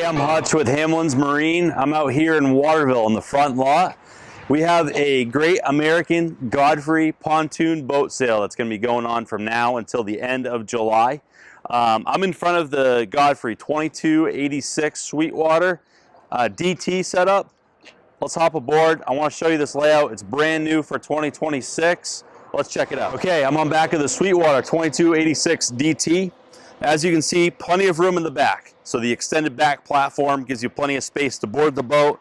I'm Hutch with Hamlin's Marine. I'm out here in Waterville in the front lot. We have a great American Godfrey pontoon boat sale that's going to be going on from now until the end of July. I'm in front of the Godfrey 2286 Sweetwater DT setup. Let's hop aboard. I want to show you this layout. It's brand new for 2026. Let's check it out. Okay, I'm on back of the Sweetwater 2286 DT. As you can see, plenty of room in the back. So the extended back platform gives you plenty of space to board the boat.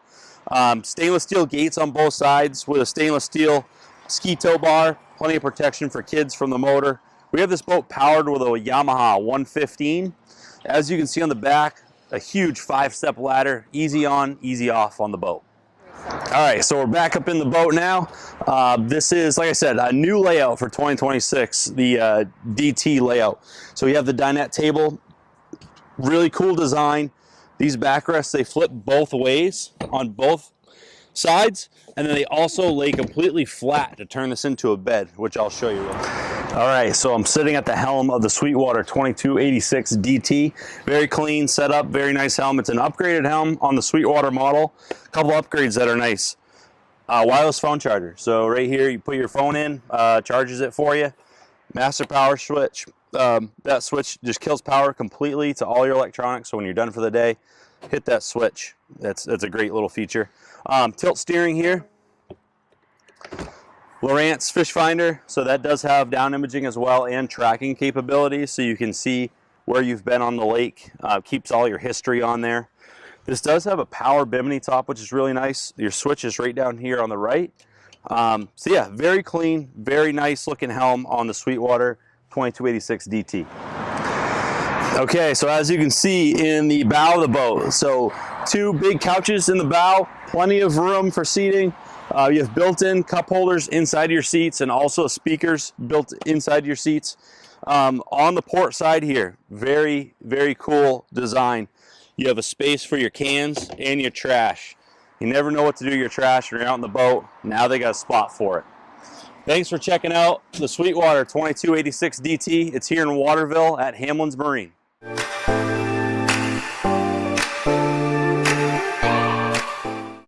Stainless steel gates on both sides with a stainless steel ski tow bar. Plenty of protection for kids from the motor. We have this boat powered with a Yamaha 115. As you can see on the back, a huge 5-step ladder, easy on, easy off on the boat. All right, so we're back up in the boat now. This is, like I said, a new layout for 2026, the DT layout. So you have the dinette table, really cool design. These backrests, they flip both ways on both sides, and then they also lay completely flat to turn this into a bed, which I'll show you real quick. All right, so I'm sitting at the helm of the Sweetwater 2286 DT. Very clean setup, very nice helm. It's an upgraded helm on the Sweetwater model. A couple upgrades that are nice. Wireless phone charger. So right here, you put your phone in, charges it for you. Master power switch. That switch just kills power completely to all your electronics. So when you're done for the day, hit that switch. That's a great little feature. Tilt steering here. Lowrance fish finder, so that does have down imaging as well and tracking capabilities, so you can see where you've been on the lake. Keeps all your history on there. This does have a power bimini top, which is really nice. Your switch is right down here on the right. So yeah, very clean, very nice looking helm on the Sweetwater 2286 DT. Okay, so as you can see in the bow of the boat, so 2 big couches in the bow, plenty of room for seating. You have built-in cup holders inside your seats and also speakers built inside your seats. On the port side here, very, very cool design. You have a space for your cans and your trash. You never know what to do with your trash when you're out in the boat. Now they got a spot for it. Thanks for checking out the Sweetwater 2286 DT. It's here in Waterville at Hamlin's Marine.